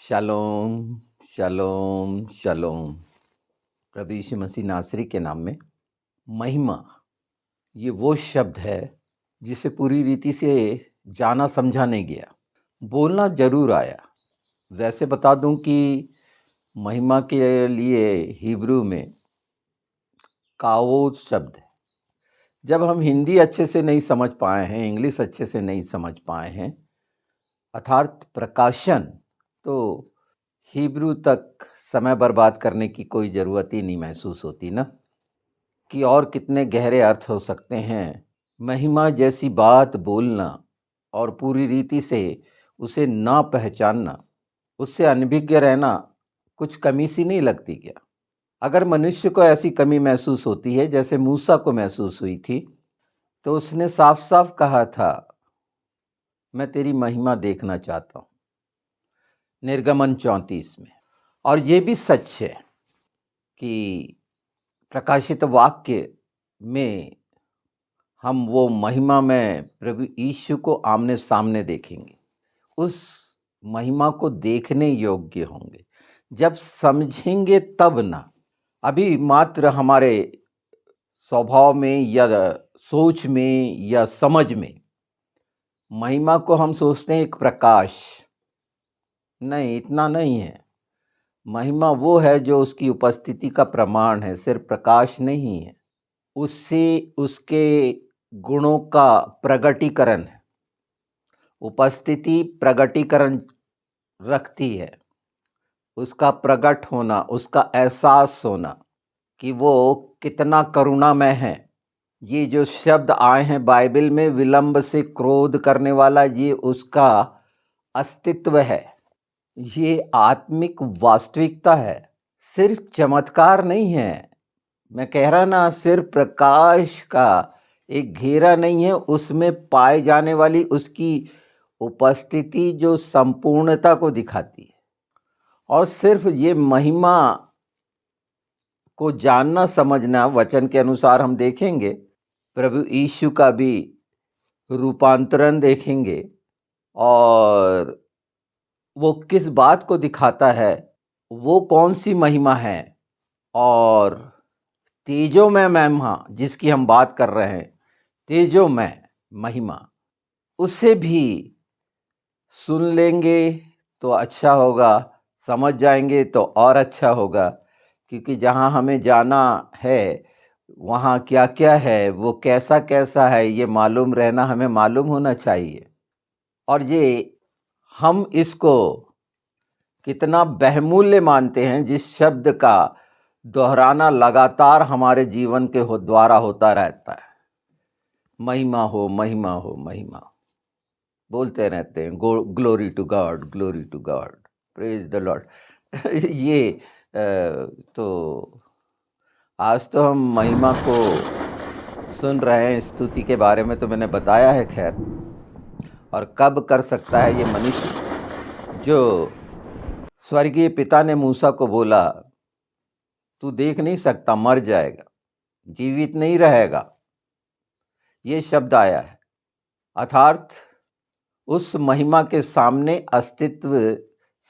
Shalom, शालोम, शालोम। प्रभु यीशु मसीह नासरी के नाम में महिमा, ये वो शब्द है जिसे पूरी रीति से जाना समझा नहीं गया, बोलना जरूर आया। वैसे बता दूं कि महिमा के लिए हिब्रू में कावोज शब्द है। जब हम हिंदी अच्छे से नहीं समझ पाए हैं, इंग्लिश अच्छे से नहीं समझ पाए हैं, अर्थात प्रकाशन, तो हिब्रू तक समय बर्बाद करने की कोई ज़रूरत ही नहीं महसूस होती ना, कि और कितने गहरे अर्थ हो सकते हैं। महिमा जैसी बात बोलना और पूरी रीति से उसे ना पहचानना, उससे अनभिज्ञ रहना कुछ कमी सी नहीं लगती क्या? अगर मनुष्य को ऐसी कमी महसूस होती है जैसे मूसा को महसूस हुई थी, तो उसने साफ साफ कहा था, मैं तेरी महिमा देखना चाहता हूँ, निर्गमन 34 में। और ये भी सच है कि प्रकाशित वाक्य में हम वो महिमा में प्रभु यीशु को आमने सामने देखेंगे। उस महिमा को देखने योग्य होंगे। जब समझेंगे तब ना, अभी मात्र हमारे स्वभाव में या सोच में या समझ में महिमा को हम सोचते हैं एक प्रकाश। नहीं, इतना नहीं है। महिमा वो है जो उसकी उपस्थिति का प्रमाण है, सिर्फ प्रकाश नहीं है। उससे उसके गुणों का प्रगटीकरण है। उपस्थिति प्रगटीकरण रखती है, उसका प्रकट होना, उसका एहसास होना कि वो कितना करुणामय है। ये जो शब्द आए हैं बाइबल में, विलंब से क्रोध करने वाला, ये उसका अस्तित्व है। ये आत्मिक वास्तविकता है, सिर्फ चमत्कार नहीं है। मैं कह रहा ना, सिर्फ प्रकाश का एक घेरा नहीं है, उसमें पाए जाने वाली उसकी उपस्थिति जो संपूर्णता को दिखाती है। और सिर्फ ये महिमा को जानना समझना, वचन के अनुसार हम देखेंगे, प्रभु यीशु का भी रूपांतरण देखेंगे और वो किस बात को दिखाता है, वो कौन सी महिमा है। और तेजोमय महिमा जिसकी हम बात कर रहे हैं, तेजोमय महिमा, उसे भी सुन लेंगे तो अच्छा होगा, समझ जाएंगे तो और अच्छा होगा। क्योंकि जहाँ हमें जाना है, वहाँ क्या क्या है, वो कैसा कैसा है, ये मालूम रहना, हमें मालूम होना चाहिए। और ये हम इसको कितना बहुमूल्य मानते हैं, जिस शब्द का दोहराना लगातार हमारे जीवन के द्वारा होता रहता है। महिमा हो, महिमा हो, महिमा बोलते रहते हैं। Glory to God, glory to God, praise the Lord. ये तो आज तो हम महिमा को सुन रहे हैं। स्तुति के बारे में तो मैंने बताया है, खैर। और कब कर सकता है ये मनुष्य? जो स्वर्गीय पिता ने मूसा को बोला, तू देख नहीं सकता, मर जाएगा, जीवित नहीं रहेगा, ये शब्द आया है। अर्थात उस महिमा के सामने अस्तित्व,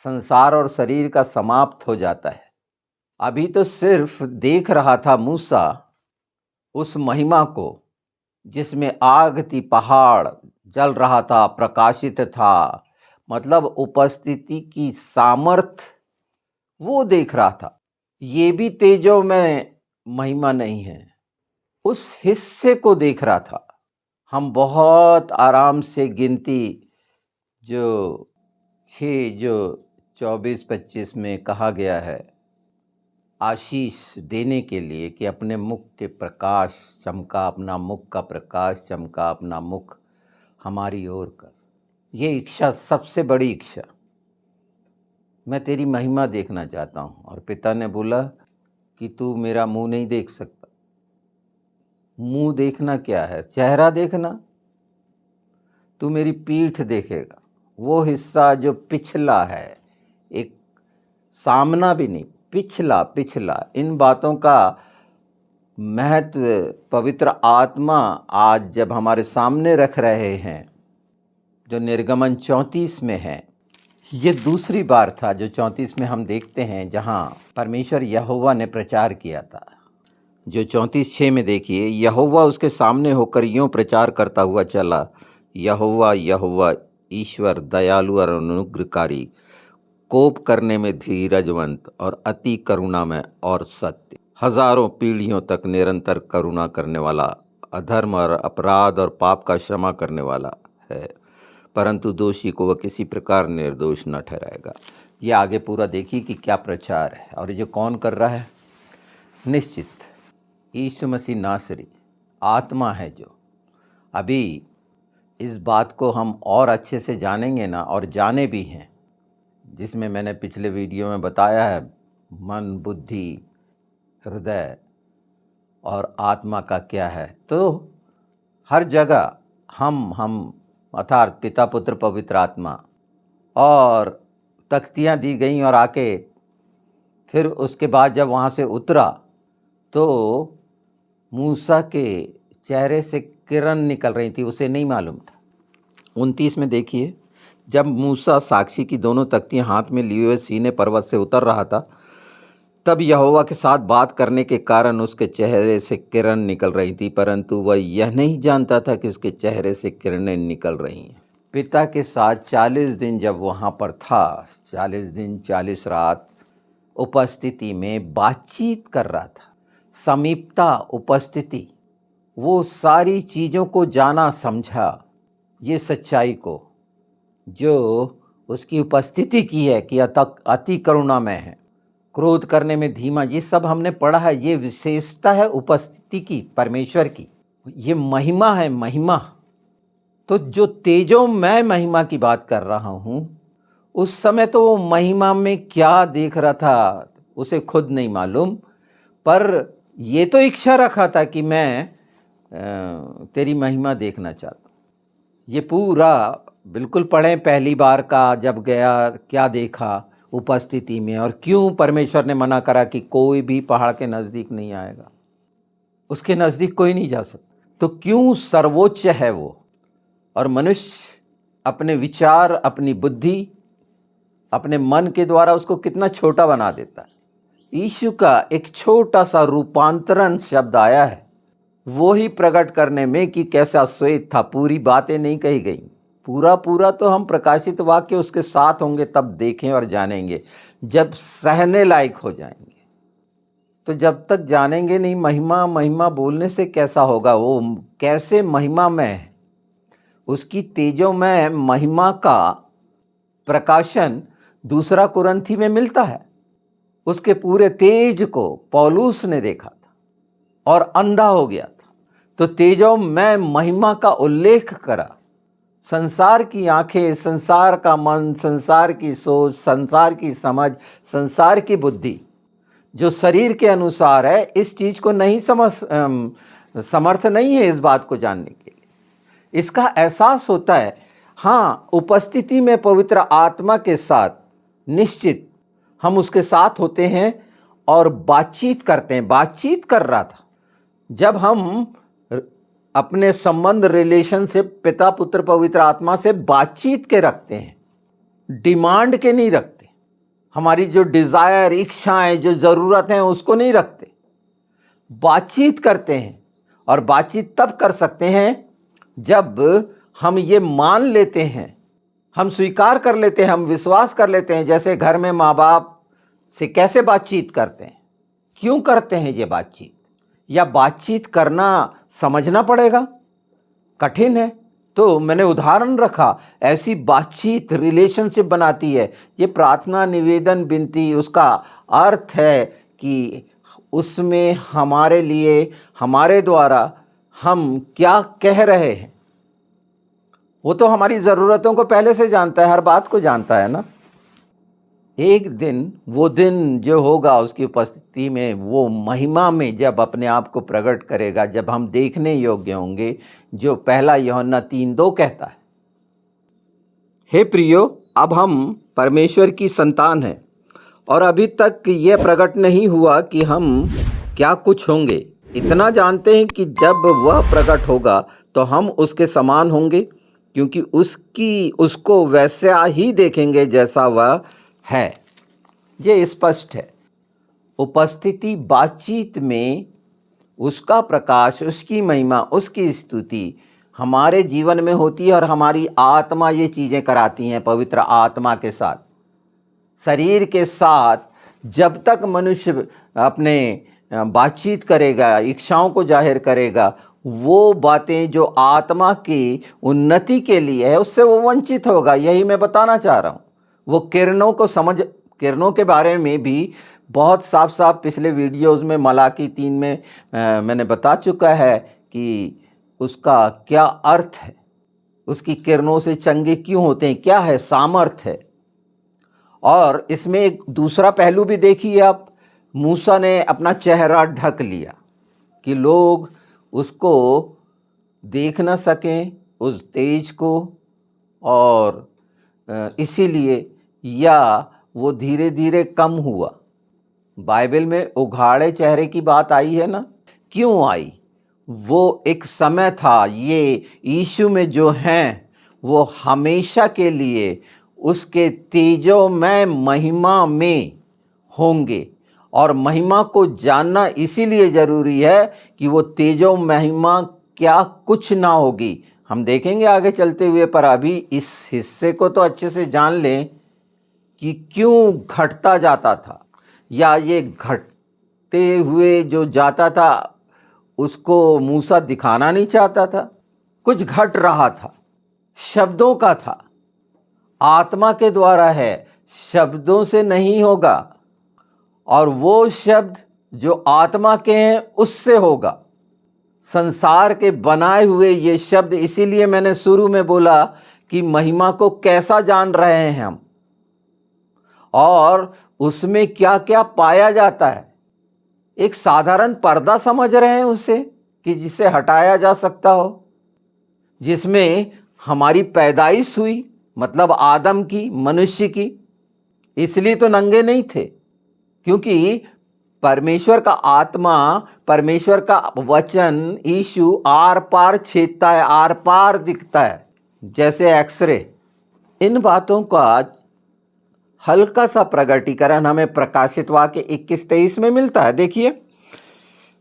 संसार और शरीर का समाप्त हो जाता है। अभी तो सिर्फ देख रहा था मूसा उस महिमा को, जिसमें आग थी, पहाड़ जल रहा था, प्रकाशित था, मतलब उपस्थिति की सामर्थ वो देख रहा था। ये भी तेजो में महिमा नहीं है, उस हिस्से को देख रहा था। हम बहुत आराम से गिनती जो 6 जो 24-25 में कहा गया है, आशीष देने के लिए कि अपने मुख के प्रकाश चमका, अपना मुख का प्रकाश चमका, अपना मुख हमारी ओर कर। ये इच्छा, सबसे बड़ी इच्छा, मैं तेरी महिमा देखना चाहता हूँ। और पिता ने बोला कि तू मेरा मुंह नहीं देख सकता। मुंह देखना क्या है? चेहरा देखना। तू मेरी पीठ देखेगा, वो हिस्सा जो पिछला है, एक सामना भी नहीं, पिछला पिछला। इन बातों का महत्व पवित्र आत्मा आज जब हमारे सामने रख रहे हैं, जो निर्गमन 34 में है, ये दूसरी बार था जो 34 में हम देखते हैं जहाँ परमेश्वर यहोवा ने प्रचार किया था। जो 34:6 में देखिए, यहोवा उसके सामने होकर यूँ प्रचार करता हुआ चला, यहोवा यहोवा ईश्वर दयालु और अनुग्रहकारी, कोप करने में धीरजवंत और अति करुणामय और सत्य, हजारों पीढ़ियों तक निरंतर करुणा करने वाला, अधर्म और अपराध और पाप का क्षमा करने वाला है, परंतु दोषी को वह किसी प्रकार निर्दोष न ठहराएगा। ये आगे पूरा देखिए कि क्या प्रचार है। और ये कौन कर रहा है? निश्चित यीशु मसीह नासरी आत्मा है। जो अभी इस बात को हम और अच्छे से जानेंगे ना, और जाने भी हैं, जिसमें मैंने पिछले वीडियो में बताया है मन, बुद्धि, हृदय और आत्मा का क्या है। तो हर जगह हम अर्थात पिता पुत्र पवित्र आत्मा और तख्तियाँ दी गई, और आके फिर उसके बाद जब वहाँ से उतरा तो मूसा के चेहरे से किरण निकल रही थी, उसे नहीं मालूम था। 29 में देखिए, जब मूसा साक्षी की दोनों तख्तियाँ हाथ में लिए हुए सीने पर्वत से उतर रहा था, तब यहोवा के साथ बात करने के कारण उसके चेहरे से किरण निकल रही थी, परंतु वह यह नहीं जानता था कि उसके चेहरे से किरणें निकल रही हैं। पिता के साथ 40 दिन जब वहाँ पर था, 40 दिन 40 रात उपस्थिति में बातचीत कर रहा था, समीपता उपस्थिति, वो सारी चीज़ों को जाना समझा, ये सच्चाई को जो उसकी उपस्थिति की है कि अति करुणामय है, क्रोध करने में धीमा, ये सब हमने पढ़ा है। ये विशेषता है उपस्थिति की, परमेश्वर की, ये महिमा है, महिमा। तो जो तेजोमय महिमा की बात कर रहा हूँ, उस समय तो वो महिमा में क्या देख रहा था उसे खुद नहीं मालूम, पर ये तो इच्छा रखा था कि मैं तेरी महिमा देखना चाहता हूँ। ये पूरा बिल्कुल पढ़ें, पहली बार का जब गया क्या देखा उपस्थिति में, और क्यों परमेश्वर ने मना करा कि कोई भी पहाड़ के नज़दीक नहीं आएगा, उसके नज़दीक कोई नहीं जा सकता। तो क्यों सर्वोच्च है वो, और मनुष्य अपने विचार, अपनी बुद्धि, अपने मन के द्वारा उसको कितना छोटा बना देता है। यीशु का एक छोटा सा रूपांतरण शब्द आया है, वो ही प्रकट करने में कि कैसा श्वेत था। पूरी बातें नहीं कही गई, पूरा तो हम प्रकाशित वाक्य उसके साथ होंगे तब देखें और जानेंगे, जब सहने लायक हो जाएंगे। तो जब तक जानेंगे नहीं, महिमा महिमा बोलने से कैसा होगा, वो कैसे महिमा में है, उसकी तेजोमय महिमा का प्रकाशन 2 कुरिन्थी में मिलता है। उसके पूरे तेज को पौलुस ने देखा था और अंधा हो गया था। तो तेजोमय महिमा का उल्लेख करा। संसार की आंखें, संसार का मन, संसार की सोच, संसार की समझ, संसार की बुद्धि जो शरीर के अनुसार है, इस चीज़ को नहीं समर्थ नहीं है इस बात को जानने के लिए। इसका एहसास होता है, हाँ, उपस्थिति में पवित्र आत्मा के साथ निश्चित हम उसके साथ होते हैं और बातचीत करते हैं। बातचीत कर रहा था जब हम अपने संबंध, रिलेशनशिप पिता पुत्र पवित्र आत्मा से बातचीत के रखते हैं, डिमांड के नहीं रखते। हमारी जो डिज़ायर, इच्छाएं, जो ज़रूरत हैं उसको नहीं रखते, बातचीत करते हैं। और बातचीत तब कर सकते हैं जब हम ये मान लेते हैं, हम स्वीकार कर लेते हैं, हम विश्वास कर लेते हैं। जैसे घर में माँ बाप से कैसे बातचीत करते हैं, क्यों करते हैं ये बातचीत, या बातचीत करना समझना पड़ेगा, कठिन है। तो मैंने उदाहरण रखा, ऐसी बातचीत रिलेशनशिप बनाती है। ये प्रार्थना, निवेदन, विनती, उसका अर्थ है कि उसमें हमारे लिए, हमारे द्वारा हम क्या कह रहे हैं, वो तो हमारी ज़रूरतों को पहले से जानता है, हर बात को जानता है ना। एक दिन, वो दिन जो होगा उसकी उपस्थिति में, वो महिमा में जब अपने आप को प्रकट करेगा, जब हम देखने योग्य होंगे, जो पहला यूहन्ना 3:2 कहता है। हे प्रियो, अब हम परमेश्वर की संतान हैं और अभी तक यह प्रकट नहीं हुआ कि हम क्या कुछ होंगे। इतना जानते हैं कि जब वह प्रकट होगा तो हम उसके समान होंगे, क्योंकि उसको वैसा ही देखेंगे जैसा वह है। ये स्पष्ट है। उपस्थिति बातचीत में उसका प्रकाश, उसकी महिमा, उसकी स्तुति हमारे जीवन में होती है और हमारी आत्मा ये चीज़ें कराती हैं पवित्र आत्मा के साथ। शरीर के साथ जब तक मनुष्य अपने बातचीत करेगा, इच्छाओं को जाहिर करेगा, वो बातें जो आत्मा की उन्नति के लिए है उससे वो वंचित होगा। यही मैं बताना चाह रहा हूँ। वो किरणों के बारे में भी बहुत साफ साफ पिछले वीडियोस में मलाकी 3 में मैंने बता चुका है कि उसका क्या अर्थ है, उसकी किरणों से चंगे क्यों होते हैं, क्या है सामर्थ है। और इसमें एक दूसरा पहलू भी देखिए आप, मूसा ने अपना चेहरा ढक लिया कि लोग उसको देख न सकें, उस तेज को, और इसीलिए या वो धीरे धीरे कम हुआ। बाइबल में उघाड़े चेहरे की बात आई है ना, क्यों आई? वो एक समय था। ये यीशु में जो हैं वो हमेशा के लिए उसके तेजोमय महिमा में होंगे। और महिमा को जानना इसीलिए ज़रूरी है कि वो तेजो महिमा क्या कुछ ना होगी, हम देखेंगे आगे चलते हुए। पर अभी इस हिस्से को तो अच्छे से जान लें कि क्यों घटता जाता था, या ये घटते हुए जो जाता था उसको मूसा दिखाना नहीं चाहता था। कुछ घट रहा था, शब्दों का था, आत्मा के द्वारा है, शब्दों से नहीं होगा। और वो शब्द जो आत्मा के हैं उससे होगा। संसार के बनाए हुए ये शब्द, इसीलिए मैंने शुरू में बोला कि महिमा को कैसा जान रहे हैं हम, और उसमें क्या क्या पाया जाता है। एक साधारण पर्दा समझ रहे हैं उसे, कि जिसे हटाया जा सकता हो, जिसमें हमारी पैदाइश हुई, मतलब आदम की, मनुष्य की। इसलिए तो नंगे नहीं थे, क्योंकि परमेश्वर का आत्मा, परमेश्वर का वचन यीशु आर पार छेदता है, आर पार दिखता है, जैसे एक्सरे। इन बातों का हल्का सा प्रगटीकरण हमें प्रकाशित वाक्य 21-23 में मिलता है। देखिए,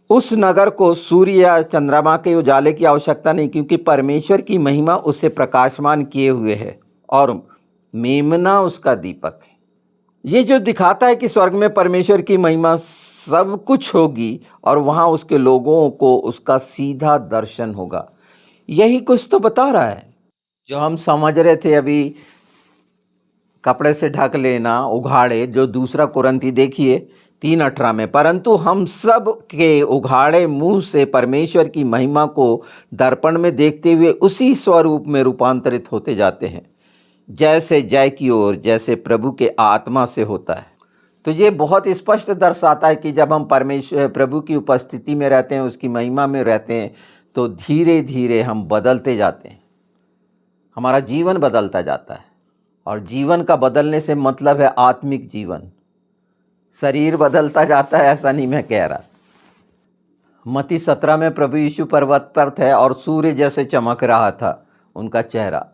उस नगर को सूर्य या चंद्रमा के उजाले की आवश्यकता नहीं, क्योंकि परमेश्वर की महिमा उसे प्रकाशमान किए हुए है और मेमना उसका दीपक है। ये जो दिखाता है कि स्वर्ग में परमेश्वर की महिमा सब कुछ होगी और वहाँ उसके लोगों को उसका सीधा दर्शन होगा। यही कुछ तो बता रहा है जो हम समझ रहे थे अभी, कपड़े से ढक लेना, उघाड़े, जो दूसरा कुरंती देखिए 3:18 में, परंतु हम सब के उघाड़े मुंह से परमेश्वर की महिमा को दर्पण में देखते हुए उसी स्वरूप में रूपांतरित होते जाते हैं, जैसे जय की ओर, जैसे प्रभु के आत्मा से होता है। तो ये बहुत स्पष्ट दर्शाता है कि जब हम परमेश्वर प्रभु की उपस्थिति में रहते हैं, उसकी महिमा में रहते हैं, तो धीरे धीरे हम बदलते जाते हैं, हमारा जीवन बदलता जाता है। और जीवन का बदलने से मतलब है आत्मिक जीवन। शरीर बदलता जाता है ऐसा नहीं मैं कह रहा। मत्ती 17 में प्रभु यीशु पर्वत पर थे और सूर्य जैसे चमक रहा था उनका चेहरा।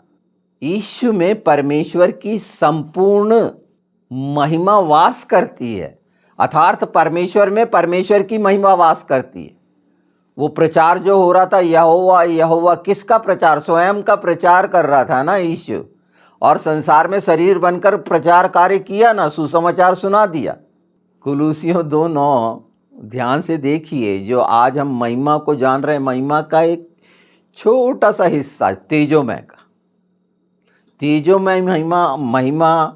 यीशु में परमेश्वर की संपूर्ण महिमा वास करती है, अर्थात परमेश्वर में परमेश्वर की महिमा वास करती है। वो प्रचार जो हो रहा था, यहोवा यहोवा, किसका प्रचार? स्वयं का प्रचार कर रहा था ना यीशु, और संसार में शरीर बनकर प्रचार कार्य किया ना, सुसमाचार सुना दिया। कुलूसियों 2:9 ध्यान से देखिए, जो आज हम महिमा को जान रहे हैं, महिमा का एक छोटा सा हिस्सा तेजोमय का, तेजोमय महिमा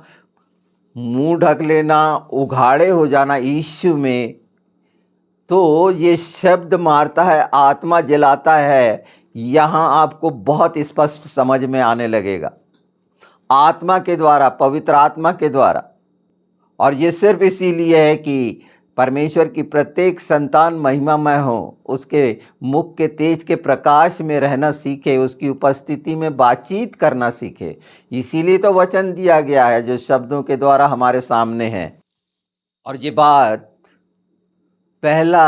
मुंह ढक लेना, उघाड़े हो जाना यीशु में, तो ये शब्द मारता है, आत्मा जलाता है। यहाँ आपको बहुत स्पष्ट समझ में आने लगेगा, आत्मा के द्वारा, पवित्र आत्मा के द्वारा। और ये सिर्फ इसीलिए है कि परमेश्वर की प्रत्येक संतान महिमामय हो, उसके मुख के तेज के प्रकाश में रहना सीखे, उसकी उपस्थिति में बातचीत करना सीखे। इसीलिए तो वचन दिया गया है जो शब्दों के द्वारा हमारे सामने है। और ये बात पहला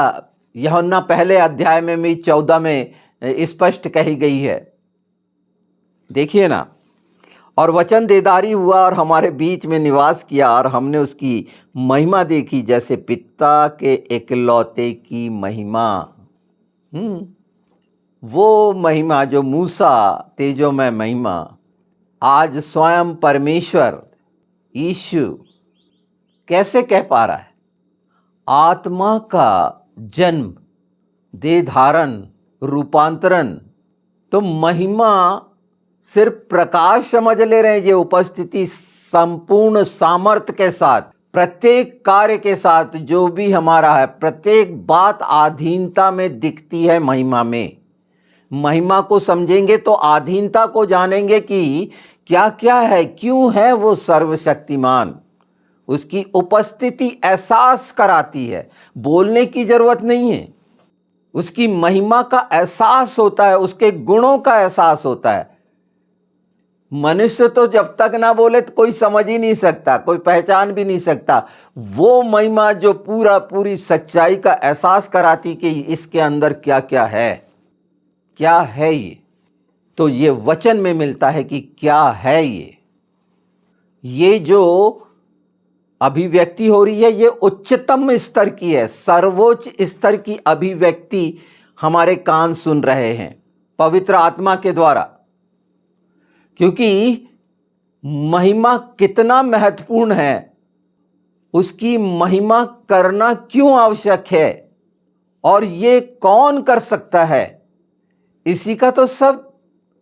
यूहन्ना पहले अध्याय में भी 14 में स्पष्ट कही गई है देखिए ना, और वचन देदारी हुआ और हमारे बीच में निवास किया और हमने उसकी महिमा देखी, जैसे पिता के इकलौते की महिमा। वो महिमा जो मूसा तेजोमय महिमा, आज स्वयं परमेश्वर यीशु कैसे कह पा रहा है? आत्मा का जन्म, देह धारण, रूपांतरण। तो महिमा सिर्फ प्रकाश समझ ले रहे हैं, ये उपस्थिति संपूर्ण सामर्थ्य के साथ, प्रत्येक कार्य के साथ जो भी हमारा है, प्रत्येक बात अधीनता में दिखती है महिमा में। महिमा को समझेंगे तो अधीनता को जानेंगे कि क्या क्या है, क्यों है वो सर्वशक्तिमान। उसकी उपस्थिति एहसास कराती है, बोलने की जरूरत नहीं है। उसकी महिमा का एहसास होता है, उसके गुणों का एहसास होता है। मनुष्य तो जब तक ना बोले तो कोई समझ ही नहीं सकता, कोई पहचान भी नहीं सकता। वो महिमा जो पूरी सच्चाई का एहसास कराती कि इसके अंदर क्या क्या है, क्या है ये। तो ये वचन में मिलता है कि क्या है ये जो अभिव्यक्ति हो रही है, ये उच्चतम स्तर की है, सर्वोच्च स्तर की अभिव्यक्ति हमारे कान सुन रहे हैं पवित्र आत्मा के द्वारा। क्योंकि महिमा कितना महत्वपूर्ण है, उसकी महिमा करना क्यों आवश्यक है, और ये कौन कर सकता है, इसी का तो सब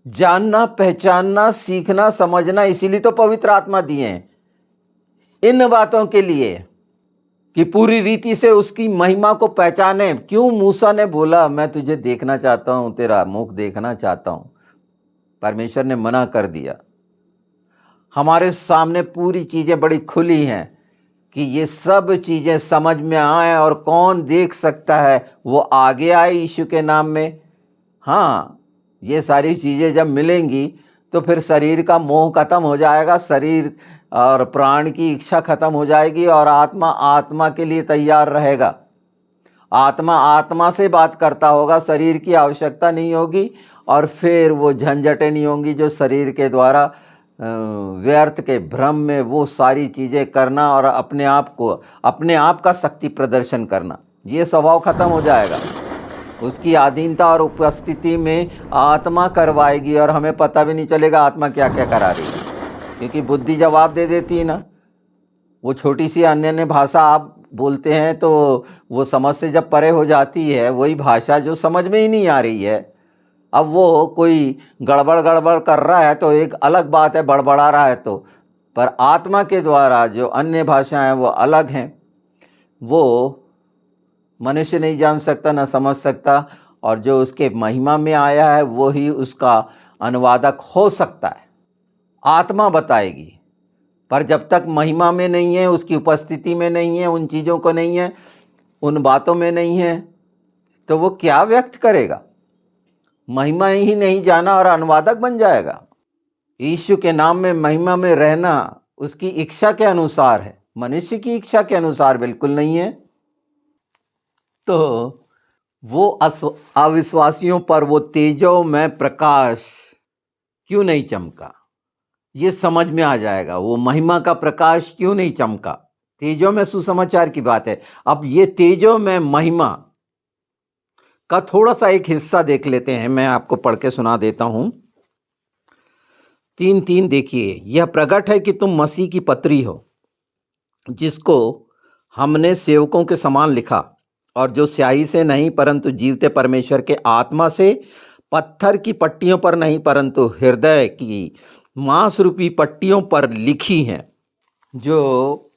जानना, पहचानना, सीखना, समझना, इसीलिए तो पवित्र आत्मा दिए हैं इन बातों के लिए कि पूरी रीति से उसकी महिमा को पहचाने। क्यों मूसा ने बोला मैं तुझे देखना चाहता हूं, तेरा मुख देखना चाहता हूं, परमेश्वर ने मना कर दिया। हमारे सामने पूरी चीजें बड़ी खुली हैं कि ये सब चीजें समझ में आए, और कौन देख सकता है, वो आगे आए यीशु के नाम में। हाँ, ये सारी चीजें जब मिलेंगी तो फिर शरीर का मोह खत्म हो जाएगा, शरीर और प्राण की इच्छा खत्म हो जाएगी, और आत्मा आत्मा के लिए तैयार रहेगा। आत्मा आत्मा से बात करता होगा, शरीर की आवश्यकता नहीं होगी, और फिर वो झंझटें नहीं होंगी जो शरीर के द्वारा व्यर्थ के भ्रम में वो सारी चीज़ें करना और अपने आप का शक्ति प्रदर्शन करना, ये स्वभाव खत्म हो जाएगा। उसकी अधीनता और उपस्थिति में आत्मा करवाएगी, और हमें पता भी नहीं चलेगा आत्मा क्या क्या करा रही है, क्योंकि बुद्धि जवाब दे देती है ना। वो छोटी सी अन्य भाषा आप बोलते हैं तो वो समझ से जब परे हो जाती है, वही भाषा जो समझ में ही नहीं आ रही है। अब वो कोई गड़बड़ गड़बड़ कर रहा है तो एक अलग बात है, बड़बड़ा रहा है तो, पर आत्मा के द्वारा जो अन्य भाषाएं वो अलग हैं, वो मनुष्य नहीं जान सकता, ना समझ सकता, और जो उसके महिमा में आया है वो ही उसका अनुवादक हो सकता है। आत्मा बताएगी, पर जब तक महिमा में नहीं है, उसकी उपस्थिति में नहीं है, उन चीज़ों को नहीं है, उन बातों में नहीं है, तो वो क्या व्यक्त करेगा। महिमा ही नहीं जाना और अनुवादक बन जाएगा। यीशु के नाम में महिमा में रहना उसकी इच्छा के अनुसार है, मनुष्य की इच्छा के अनुसार बिल्कुल नहीं है। तो वो अविश्वासियों पर वो तेजों में प्रकाश क्यों नहीं चमका, ये समझ में आ जाएगा। वो महिमा का प्रकाश क्यों नहीं चमका, तेजों में सुसमाचार की बात है। अब ये तेजों में महिमा का थोड़ा सा एक हिस्सा देख लेते हैं, मैं आपको पढ़ के सुना देता हूं। 3:3 देखिए, यह प्रकट है कि तुम मसीह की पत्री हो, जिसको हमने सेवकों के समान लिखा, और जो स्याही से नहीं परंतु जीवते परमेश्वर के आत्मा से, पत्थर की पट्टियों पर नहीं परंतु हृदय की मांस रूपी पट्टियों पर लिखी हैं। जो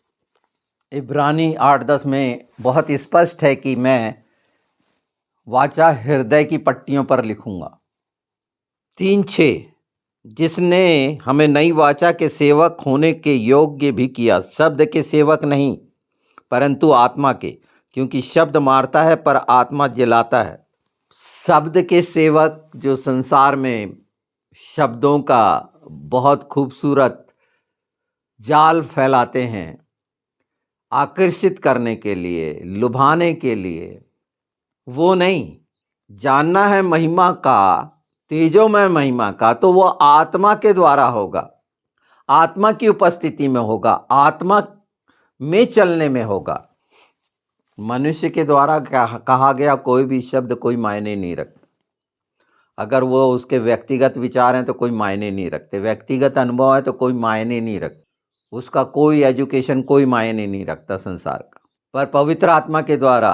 इब्रानी 8:10 में बहुत स्पष्ट है कि मैं वाचा हृदय की पट्टियों पर लिखूंगा। 3:6, जिसने हमें नई वाचा के सेवक होने के योग्य भी किया, शब्द के सेवक नहीं परंतु आत्मा के, क्योंकि शब्द मारता है पर आत्मा जिलाता है। शब्द के सेवक जो संसार में शब्दों का बहुत खूबसूरत जाल फैलाते हैं, आकर्षित करने के लिए, लुभाने के लिए, वो नहीं। जानना है महिमा का तेजोमय महिमा का, तो वो आत्मा के द्वारा होगा, आत्मा की उपस्थिति में होगा, आत्मा में चलने में होगा। मनुष्य के द्वारा कहा गया कोई भी शब्द कोई मायने नहीं रखता। अगर वो उसके व्यक्तिगत विचार हैं तो कोई मायने नहीं रखते, व्यक्तिगत अनुभव है तो कोई मायने नहीं रखते, उसका कोई एजुकेशन कोई मायने नहीं रखता संसार का। पर पवित्र आत्मा के द्वारा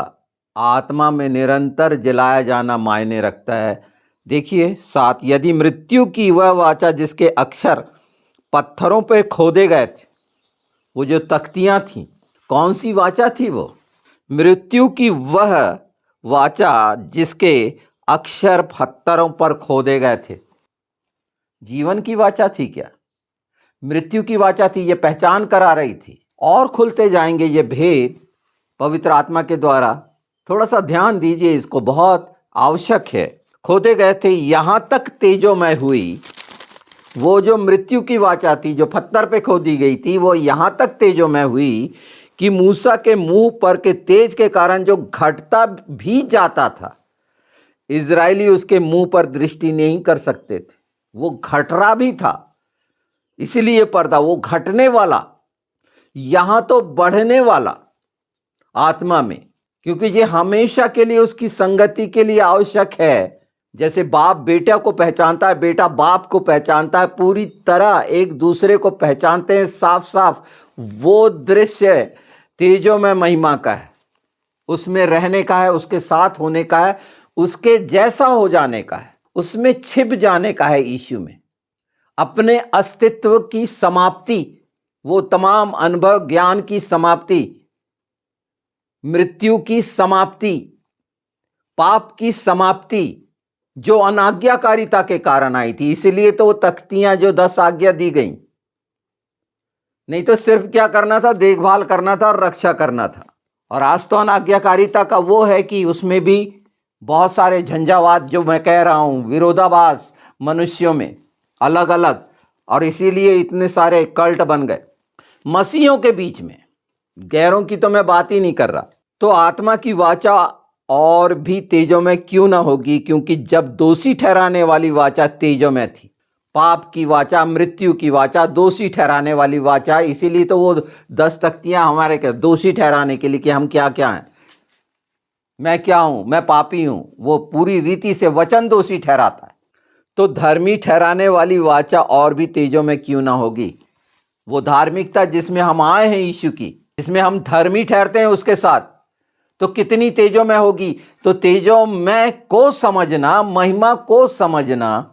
आत्मा में निरंतर जलाया जाना मायने रखता है। देखिए 7, यदि मृत्यु की वह वाचा जिसके अक्षर पत्थरों पे खोदे गए थे, वो जो तख्तियां थीं, कौन सी वाचा थी वो? मृत्यु की वह वाचा जिसके अक्षर पत्थरों पर खोदे गए थे। जीवन की वाचा थी क्या? मृत्यु की वाचा थी। ये पहचान करा रही थी। और खुलते जाएंगे ये भेद पवित्र आत्मा के द्वारा। थोड़ा सा ध्यान दीजिए, इसको बहुत आवश्यक है। खोदे गए थे, यहां तक तेजोमय हुई। वो जो मृत्यु की वाचा थी जो पत्थर पे खोदी गई थी, वो यहां तक तेजोमय हुई कि मूसा के मुंह पर के तेज के कारण जो घटता भी जाता था, इजरायली उसके मुंह पर दृष्टि नहीं कर सकते थे। वो घट रहा भी था, इसीलिए पर्दा, वो घटने वाला, यहां तो बढ़ने वाला आत्मा में, क्योंकि ये हमेशा के लिए उसकी संगति के लिए आवश्यक है। जैसे बाप बेटा को पहचानता है, बेटा बाप को पहचानता है, पूरी तरह एक दूसरे को पहचानते हैं साफ साफ। वो दृश्य तेजोमय महिमा का है, उसमें रहने का है, उसके साथ होने का है, उसके जैसा हो जाने का है, उसमें छिप जाने का है यीशु में। अपने अस्तित्व की समाप्ति, वो तमाम अनुभव ज्ञान की समाप्ति, मृत्यु की समाप्ति, पाप की समाप्ति, जो अनाज्ञाकारिता के कारण आई थी। इसलिए तो वो तख्तियां जो 10 आज्ञा दी गई, नहीं तो सिर्फ क्या करना था? देखभाल करना था और रक्षा करना था। और आज तो अनाज्ञाकारिता का वो है कि उसमें भी बहुत सारे झंझावात, जो मैं कह रहा हूं, विरोधाभास मनुष्यों में अलग अलग, और इसीलिए इतने सारे कल्ट बन गए मसीहों के बीच में। गैरों की तो मैं बात ही नहीं कर रहा। तो आत्मा की वाचा और भी तेजोमय क्यों ना होगी? क्योंकि जब दोषी ठहराने वाली वाचा तेजोमय थी, पाप की वाचा, मृत्यु की वाचा, दोषी ठहराने वाली वाचा, इसीलिए तो वो 10 तख्तियां हमारे क्या दोषी ठहराने के लिए कि हम क्या क्या हैं, मैं क्या हूं, मैं पापी हूं। वो पूरी रीति से वचन दोषी ठहराता है। तो धर्मी ठहराने वाली वाचा और भी तेजोमय क्यों ना होगी? वो धार्मिकता जिसमें हम आए हैं यीशु की, जिसमें हम धर्मी ठहरते हैं उसके साथ, तो कितनी तेजोमय होगी। तो तेजोमय को समझना, महिमा को समझना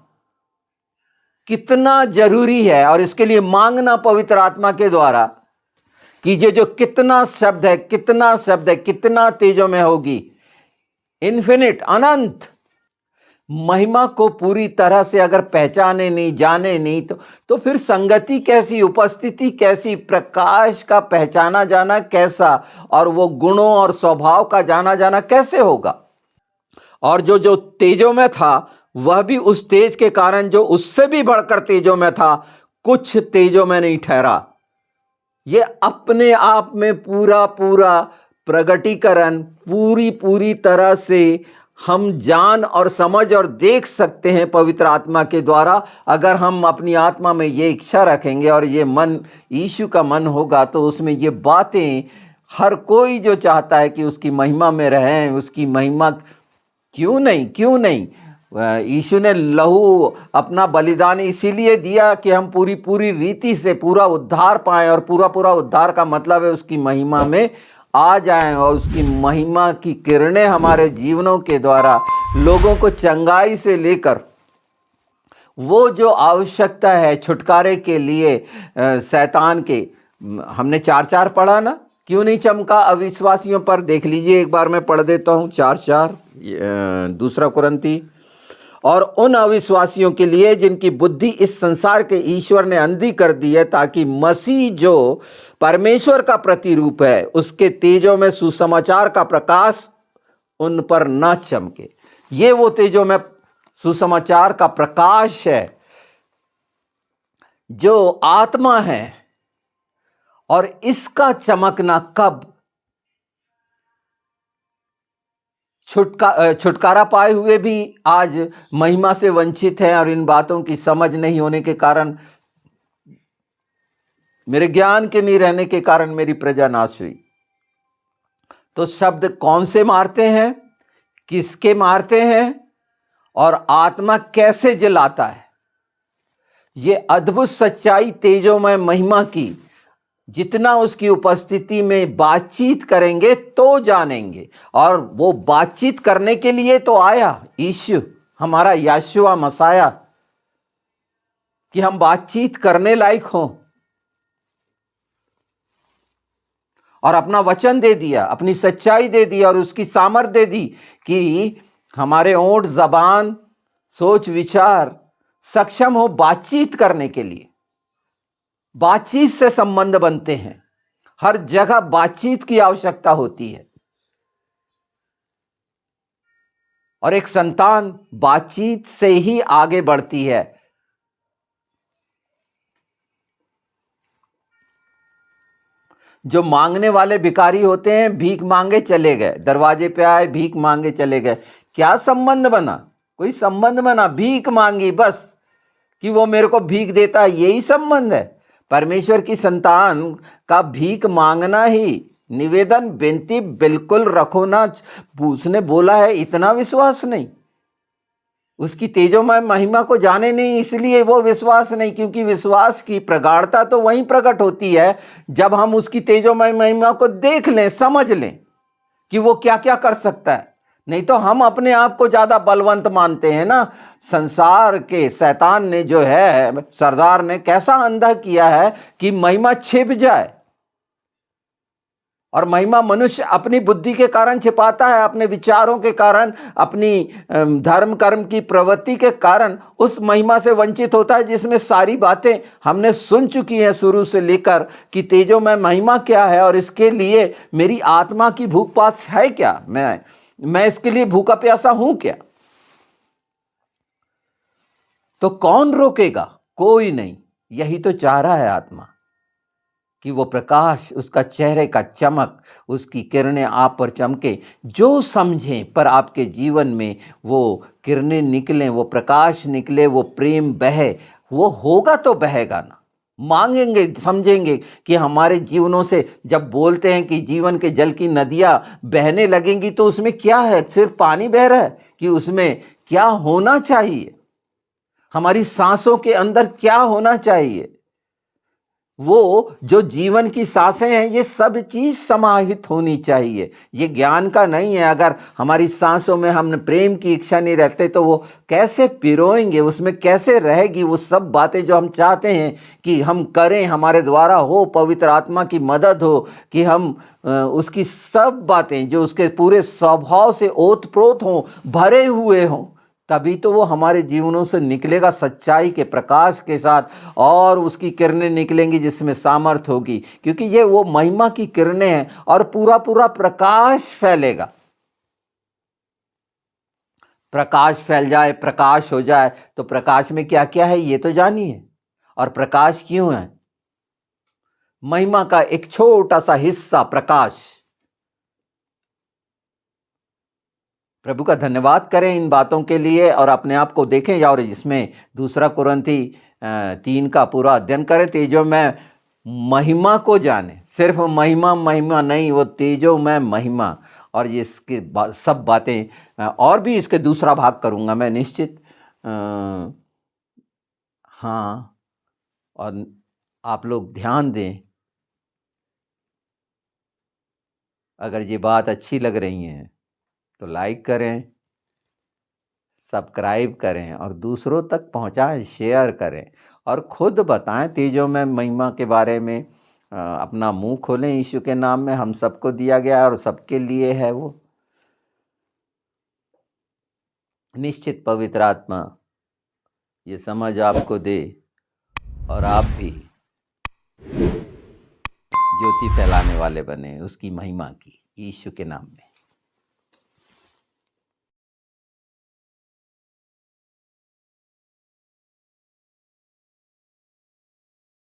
कितना जरूरी है, और इसके लिए मांगना पवित्र आत्मा के द्वारा कि ये जो कितना शब्द है, कितना शब्द है, कितना तेजोमय होगी, इन्फिनिट, अनंत महिमा को पूरी तरह से अगर पहचाने नहीं, जाने नहीं, तो फिर संगति कैसी, उपस्थिति कैसी, प्रकाश का पहचाना जाना कैसा, और वो गुणों और स्वभाव का जाना जाना कैसे होगा। और जो जो तेजों में था, वह भी उस तेज के कारण जो उससे भी बढ़कर तेजों में था, कुछ तेजों में नहीं ठहरा। ये अपने आप में पूरा पूरा प्रगटीकरण पूरी पूरी तरह से हम जान और समझ और देख सकते हैं पवित्र आत्मा के द्वारा। अगर हम अपनी आत्मा में ये इच्छा रखेंगे और ये मन यीशु का मन होगा, तो उसमें ये बातें हर कोई जो चाहता है कि उसकी महिमा में रहें, उसकी महिमा क्यों नहीं, क्यों नहीं। यीशु ने लहू अपना बलिदान इसीलिए दिया कि हम पूरी पूरी रीति से पूरा उद्धार पाएं, और पूरा पूरा उद्धार का मतलब है उसकी महिमा में आ जाएं, और उसकी महिमा की किरणें हमारे जीवनों के द्वारा लोगों को चंगाई से लेकर वो जो आवश्यकता है छुटकारे के लिए शैतान के, हमने 4:4 पढ़ा ना, क्यों नहीं चमका अविश्वासियों पर। देख लीजिए, एक बार मैं पढ़ देता हूँ 4:4, दूसरा कुरंती। और उन अविश्वासियों के लिए जिनकी बुद्धि इस संसार के ईश्वर ने अंधी कर दी है, ताकि मसीह जो परमेश्वर का प्रतिरूप है, उसके तेजों में सुसमाचार का प्रकाश उन पर न चमके। ये वो तेजों में सुसमाचार का प्रकाश है जो आत्मा है। और इसका चमकना कब? छुटकारा पाए हुए भी आज महिमा से वंचित हैं, और इन बातों की समझ नहीं होने के कारण, मेरे ज्ञान के नहीं रहने के कारण मेरी प्रजा नाश हुई। तो शब्द कौन से मारते हैं, किसके मारते हैं, और आत्मा कैसे जलाता है, ये अद्भुत सच्चाई तेजोमय महिमा की जितना उसकी उपस्थिति में बातचीत करेंगे तो जानेंगे। और वो बातचीत करने के लिए तो आया यीशु, हमारा यशुआ मसाया, कि हम बातचीत करने लायक हों, और अपना वचन दे दिया, अपनी सच्चाई दे दी, और उसकी सामर्थ दे दी कि हमारे ओंठ, जबान, सोच, विचार सक्षम हो बातचीत करने के लिए। बातचीत से संबंध बनते हैं, हर जगह बातचीत की आवश्यकता होती है, और एक संतान बातचीत से ही आगे बढ़ती है। जो मांगने वाले भिखारी होते हैं, भीख मांगे चले गए, दरवाजे पे आए, भीख मांगे चले गए, क्या संबंध बना? कोई संबंध बना? भीख मांगी बस, कि वो मेरे को भीख देता है, यही संबंध है। परमेश्वर की संतान का भीख मांगना ही, निवेदन बेनती बिल्कुल रखो ना। उसने बोला है, इतना विश्वास नहीं, उसकी तेजोमय महिमा को जाने नहीं, इसलिए वो विश्वास नहीं, क्योंकि विश्वास की प्रगाढ़ता तो वहीं प्रकट होती है जब हम उसकी तेजोमय महिमा को देख लें, समझ लें कि वो क्या क्या कर सकता है। नहीं तो हम अपने आप को ज्यादा बलवंत मानते हैं ना। संसार के शैतान ने जो है, सरदार ने कैसा अंधा किया है कि महिमा छिप जाए, और महिमा मनुष्य अपनी बुद्धि के कारण छिपाता है, अपने विचारों के कारण, अपनी धर्म कर्म की प्रवृत्ति के कारण उस महिमा से वंचित होता है, जिसमें सारी बातें हमने सुन चुकी हैं शुरू से लेकर, कि तेजो में महिमा क्या है, और इसके लिए मेरी आत्मा की भूख प्यास है क्या, मैं इसके लिए भूखा प्यासा हूं क्या। तो कौन रोकेगा? कोई नहीं। यही तो चाह रहा है आत्मा, कि वो प्रकाश, उसका चेहरे का चमक, उसकी किरणें आप पर चमके, जो समझें, पर आपके जीवन में वो किरणें निकलें, वो प्रकाश निकले, वो प्रेम बहे। वो होगा तो बहेगा ना। मांगेंगे, समझेंगे कि हमारे जीवनों से, जब बोलते हैं कि जीवन के जल की नदियां बहने लगेंगी, तो उसमें क्या है? सिर्फ पानी बह रहा है, कि उसमें क्या होना चाहिए? हमारी सांसों के अंदर क्या होना चाहिए? वो जो जीवन की सांसें हैं, ये सब चीज समाहित होनी चाहिए। ये ज्ञान का नहीं है। अगर हमारी सांसों में हम प्रेम की इच्छा नहीं रहते, तो वो कैसे पिरोएंगे, उसमें कैसे रहेगी वो सब बातें जो हम चाहते हैं कि हम करें, हमारे द्वारा हो, पवित्र आत्मा की मदद हो, कि हम उसकी सब बातें जो उसके पूरे स्वभाव से ओतप्रोत हों, भरे हुए हों, तभी तो वो हमारे जीवनों से निकलेगा सच्चाई के प्रकाश के साथ, और उसकी किरणें निकलेंगी जिसमें सामर्थ होगी, क्योंकि ये वो महिमा की किरणें हैं, और पूरा पूरा प्रकाश फैलेगा। प्रकाश फैल जाए, प्रकाश हो जाए, तो प्रकाश में क्या क्या है ये तो जानिए। और प्रकाश क्यों है? महिमा का एक छोटा सा हिस्सा प्रकाश। प्रभु का धन्यवाद करें इन बातों के लिए, और अपने आप को देखें, और इसमें 2 कुरिन्थी 3 का पूरा अध्ययन करें। तेजो में महिमा को जाने, सिर्फ महिमा महिमा नहीं, वो तेजो में महिमा। और ये इसके सब बातें, और भी इसके दूसरा भाग करूँगा मैं निश्चित। हाँ, और आप लोग ध्यान दें, अगर ये बात अच्छी लग रही है तो लाइक करें, सब्सक्राइब करें, और दूसरों तक पहुंचाएं, शेयर करें, और खुद बताएं तेजो में महिमा के बारे में। अपना मुंह खोलें, यीशु के नाम में हम सबको दिया गया है और सबके लिए है वो। निश्चित पवित्र आत्मा ये समझ आपको दे, और आप भी ज्योति फैलाने वाले बने उसकी महिमा की, यीशु के नाम में।